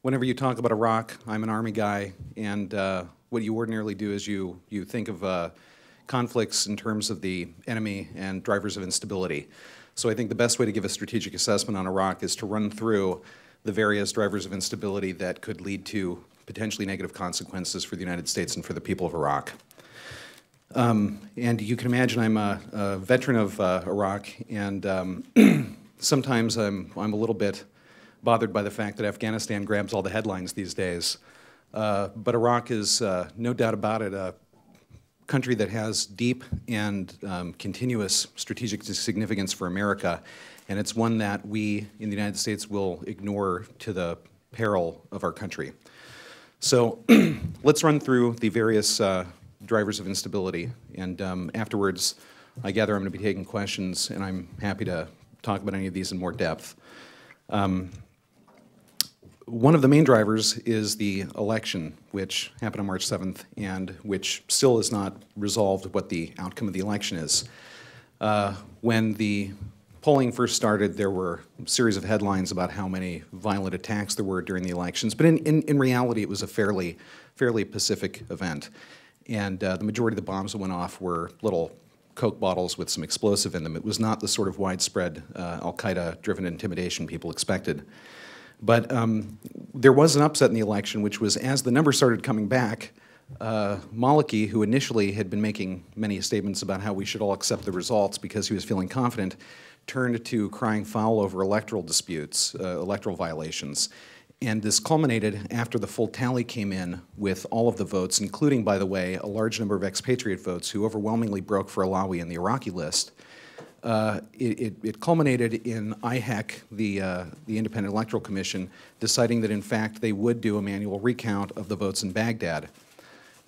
Whenever you talk about Iraq, I'm an Army guy, and what you ordinarily do is you think of conflicts in terms of the enemy and drivers of instability. So I think the best way to give a strategic assessment on Iraq is to run through the various drivers of instability that could lead to potentially negative consequences for the United States and for the people of Iraq. And you can imagine I'm a veteran of Iraq, and sometimes I'm a little bit bothered by the fact that Afghanistan grabs all the headlines these days. But Iraq is, no doubt about it, a country that has deep and continuous strategic significance for America, and it's one that we in the United States will ignore to the peril of our country. So let's run through the various drivers of instability, and afterwards I gather I'm going to be taking questions, and I'm happy to talk about any of these in more depth. One of the main drivers is the election, which happened on March 7th, and which still is not resolved what the outcome of the election is. When the polling first started, there were a series of headlines about how many violent attacks there were during the elections, but in reality it was a fairly pacific event. And the majority of the bombs that went off were little Coke bottles with some explosive in them. It was not the sort of widespread al-Qaeda-driven intimidation people expected. But there was an upset in the election, which was as the numbers started coming back, Maliki, who initially had been making many statements about how we should all accept the results because he was feeling confident, turned to crying foul over electoral disputes, electoral violations. And this culminated after the full tally came in with all of the votes, including, by the way, a large number of expatriate votes who overwhelmingly broke for Alawi in the Iraqi list. It culminated in IHEC, the Independent Electoral Commission, deciding that in fact they would do a manual recount of the votes in Baghdad.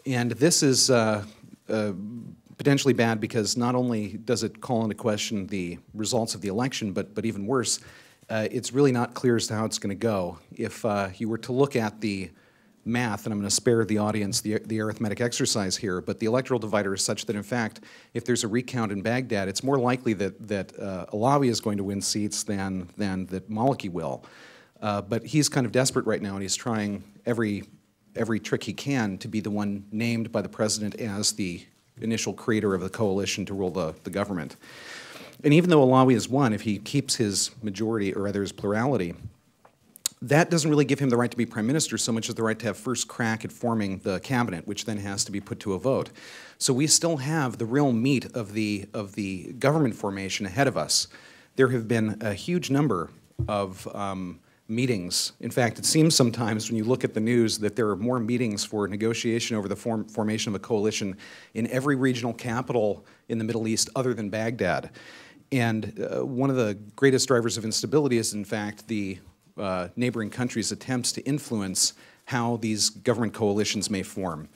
And this is potentially bad because not only does it call into question the results of the election, but even worse, it's really not clear as to how it's going to go. If you were to look at the math, and I'm going to spare the audience the arithmetic exercise here, but the electoral divider is such that, in fact, if there's a recount in Baghdad, it's more likely that Alawi is going to win seats than that Maliki will. But he's kind of desperate right now, and he's trying every trick he can to be the one named by the president as the initial creator of the coalition to rule the government. And even though Alawi has won, if he keeps his majority, or rather his plurality, that doesn't really give him the right to be prime minister so much as the right to have first crack at forming the cabinet, which then has to be put to a vote. So we still have the real meat of the government formation ahead of us. There have been a huge number of meetings. In fact, it seems sometimes when you look at the news that there are more meetings for negotiation over the formation of a coalition in every regional capital in the Middle East other than Baghdad. And one of the greatest drivers of instability is, in fact, the neighboring countries' attempts to influence how these government coalitions may form.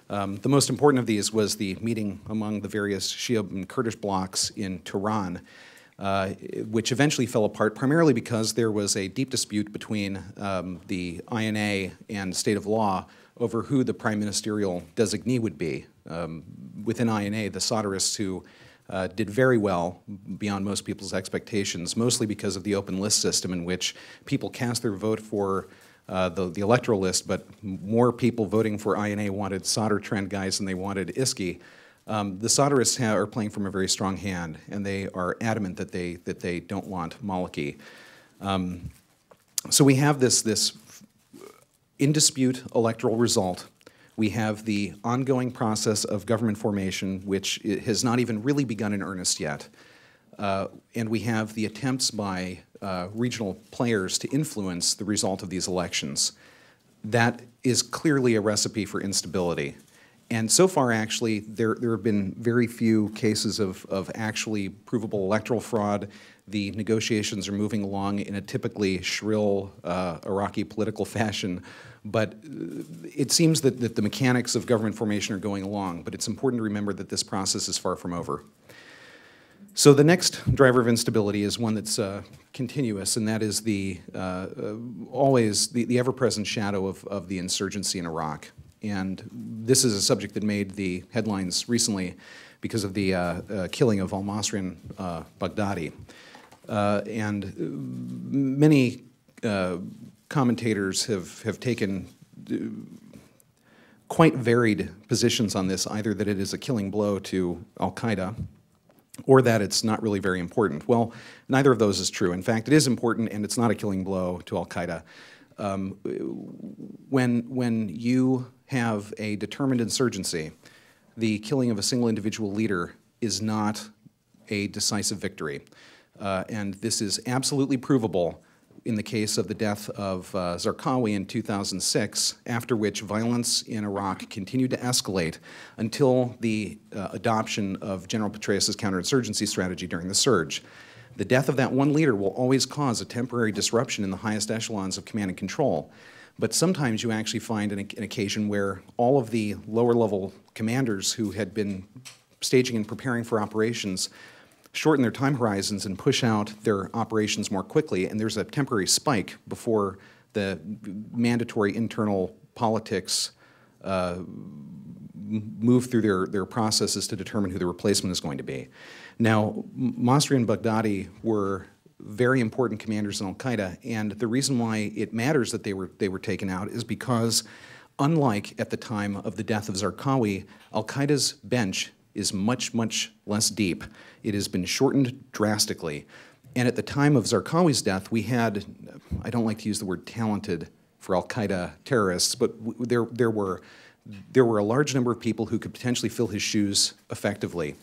The most important of these was the meeting among the various Shia and Kurdish blocs in Tehran, which eventually fell apart primarily because there was a deep dispute between the INA and State of Law over who the prime ministerial designee would be. Within INA, the Sadrists, who did very well beyond most people's expectations, mostly because of the open list system in which people cast their vote for the electoral list, but more people voting for INA wanted Sadr trend guys than they wanted ISKI. The Sadrists are playing from a very strong hand, and they are adamant that they don't want Maliki. So we have this in dispute electoral result. We have the ongoing process of government formation, which has not even really begun in earnest yet. And we have the attempts by regional players to influence the result of these elections. That is clearly a recipe for instability. And so far, actually, there have been very few cases of actually provable electoral fraud. The negotiations are moving along in a typically shrill Iraqi political fashion. But it seems that the mechanics of government formation are going along. But it's important to remember that this process is far from over. So the next driver of instability is one that's continuous, and that is always the ever-present shadow of the insurgency in Iraq. And this is a subject that made the headlines recently because of the killing of al-Masri Baghdadi. And many commentators have taken quite varied positions on this, either that it is a killing blow to al-Qaeda or that it's not really very important. Well, neither of those is true. In fact, it is important, and it's not a killing blow to al-Qaeda. When you have a determined insurgency, the killing of a single individual leader is not a decisive victory. And this is absolutely provable in the case of the death of Zarqawi in 2006, after which violence in Iraq continued to escalate until the adoption of General Petraeus' counterinsurgency strategy during the surge. The death of that one leader will always cause a temporary disruption in the highest echelons of command and control. But sometimes you actually find an occasion where all of the lower-level commanders who had been staging and preparing for operations shorten their time horizons and push out their operations more quickly, and there's a temporary spike before the mandatory internal politics move through their processes to determine who the replacement is going to be. Now, Masri and Baghdadi were very important commanders in al-Qaeda, and the reason why it matters that they were taken out is because, unlike at the time of the death of Zarqawi, al-Qaeda's bench is much, much less deep. It has been shortened drastically. And at the time of Zarqawi's death, we had, I don't like to use the word talented for al-Qaeda terrorists, but there were a large number of people who could potentially fill his shoes effectively.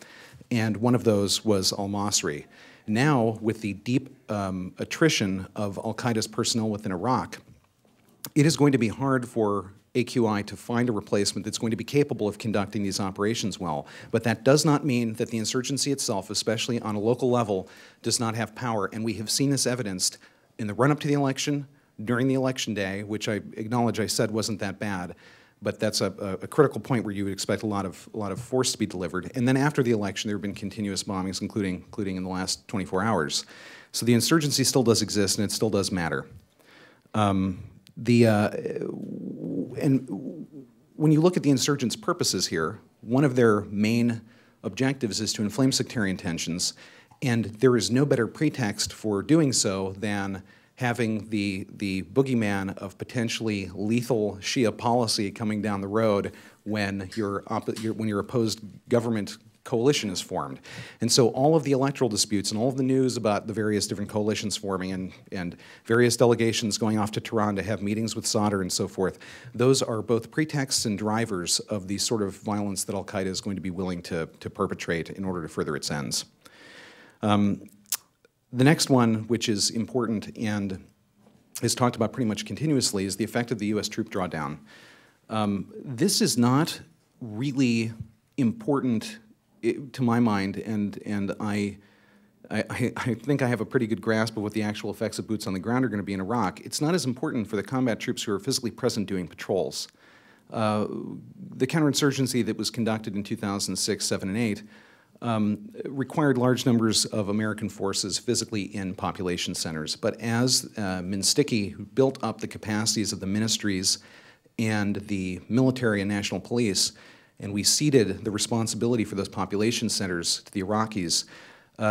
And one of those was al-Masri. Now, with the deep attrition of al-Qaeda's personnel within Iraq, it is going to be hard for AQI to find a replacement that's going to be capable of conducting these operations well. But that does not mean that the insurgency itself, especially on a local level, does not have power. And we have seen this evidenced in the run-up to the election, during the election day, which I acknowledge I said wasn't that bad, but that's a critical point where you would expect a lot of force to be delivered. And then after the election, there have been continuous bombings, including in the last 24 hours. So the insurgency still does exist, and it still does matter. And when you look at the insurgents' purposes here, one of their main objectives is to inflame sectarian tensions, and there is no better pretext for doing so than having the boogeyman of potentially lethal Shia policy coming down the road when your opposed government coalition is formed. And so all of the electoral disputes and all of the news about the various different coalitions forming and various delegations going off to Tehran to have meetings with Sadr and so forth, those are both pretexts and drivers of the sort of violence that al-Qaeda is going to be willing to perpetrate in order to further its ends. The next one, which is important and is talked about pretty much continuously, is the effect of the U.S. troop drawdown. This is not really important to my mind, and I think I have a pretty good grasp of what the actual effects of boots on the ground are going to be in Iraq. It's not as important for the combat troops who are physically present doing patrols. The counterinsurgency that was conducted in 2006, 7, and 8 required large numbers of American forces physically in population centers. But as Minsticky built up the capacities of the ministries and the military and national police, and we ceded the responsibility for those population centers to the Iraqis,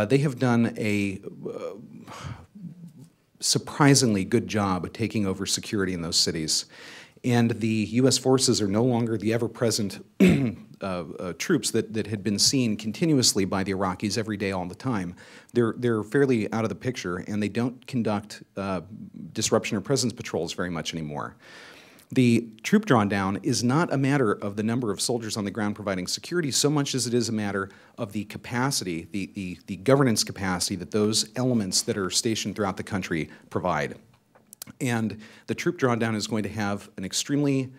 they have done a surprisingly good job of taking over security in those cities. And the U.S. forces are no longer the ever-present troops that had been seen continuously by the Iraqis every day all the time. They're fairly out of the picture, and they don't conduct disruption or presence patrols very much anymore. The troop drawdown is not a matter of the number of soldiers on the ground providing security so much as it is a matter of the capacity, the governance capacity that those elements that are stationed throughout the country provide. And the troop drawdown is going to have an extremely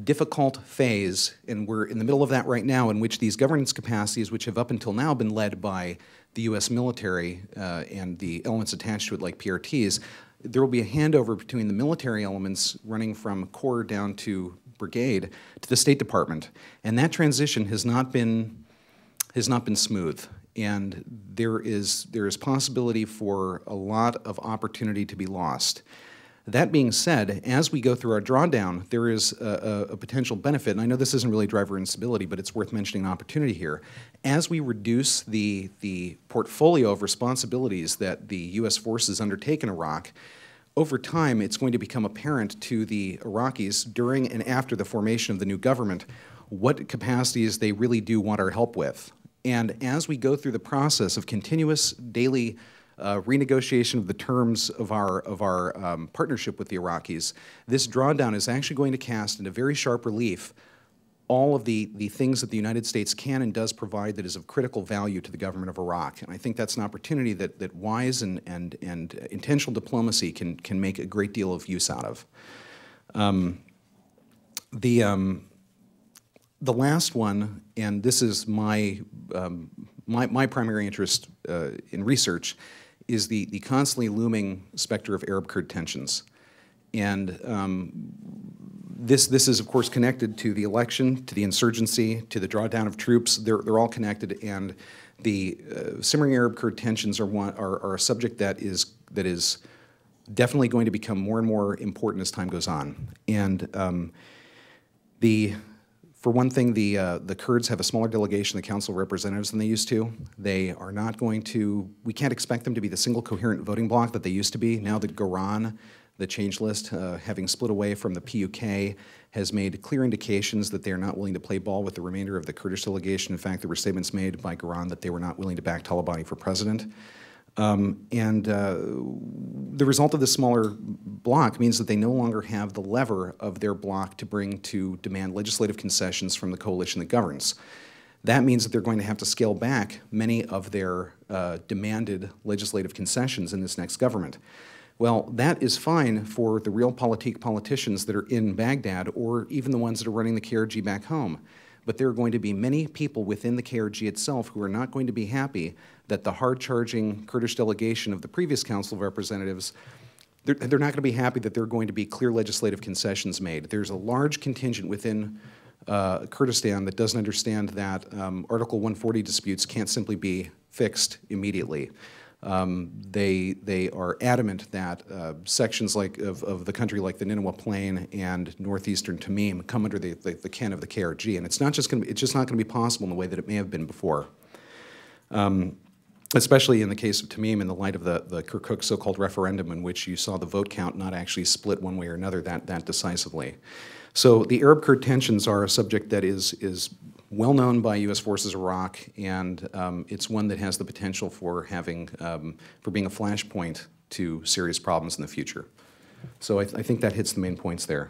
difficult phase, and we're in the middle of that right now, in which these governance capacities, which have up until now been led by the U.S. military and the elements attached to it like PRTs, there will be a handover between the military elements running from corps down to brigade to the State Department, and that transition has not been smooth. And there is possibility for a lot of opportunity to be lost. That being said, as we go through our drawdown, there is a potential benefit, and I know this isn't really driver instability, but it's worth mentioning an opportunity here. As we reduce the portfolio of responsibilities that the U.S. forces undertake in Iraq, over time, it's going to become apparent to the Iraqis during and after the formation of the new government what capacities they really do want our help with. And as we go through the process of continuous daily renegotiation of the terms of our partnership with the Iraqis, this drawdown is actually going to cast into very sharp relief all of the things that the United States can and does provide that is of critical value to the government of Iraq. And I think that's an opportunity that wise and intentional diplomacy can make a great deal of use out of. The last one, and this is my primary interest in research, is the constantly looming specter of Arab-Kurd tensions. And this is, of course, connected to the election, to the insurgency, to the drawdown of troops. They're all connected, and the simmering Arab-Kurd tensions are a subject that is definitely going to become more and more important as time goes on. And for one thing, the Kurds have a smaller delegation in the Council of Representatives than they used to. They are not going to, we can't expect them to be the single coherent voting bloc that they used to be. Now that Goran, the change list, having split away from the PUK, has made clear indications that they are not willing to play ball with the remainder of the Kurdish delegation. In fact, there were statements made by Goran that they were not willing to back Talabani for president. The result of this smaller bloc means that they no longer have the lever of their bloc to bring to demand legislative concessions from the coalition that governs. That means that they're going to have to scale back many of their demanded legislative concessions in this next government. Well, that is fine for the realpolitik politicians that are in Baghdad or even the ones that are running the KRG back home. But there are going to be many people within the KRG itself who are not going to be happy that the hard-charging Kurdish delegation of the previous Council of Representatives, they're not going to be happy that there are going to be clear legislative concessions made. There's a large contingent within Kurdistan that doesn't understand that Article 140 disputes can't simply be fixed immediately. They are adamant that sections of the country like the Nineveh Plain and northeastern Tamim come under the ken of the KRG, and it's just not going to be possible in the way that it may have been before. Especially in the case of Tamim, in the light of the Kirkuk so-called referendum, in which you saw the vote count not actually split one way or another that decisively. So the Arab-Kurd tensions are a subject that is well known by U.S. forces Iraq, and it's one that has the potential for being a flashpoint to serious problems in the future. So I think that hits the main points there.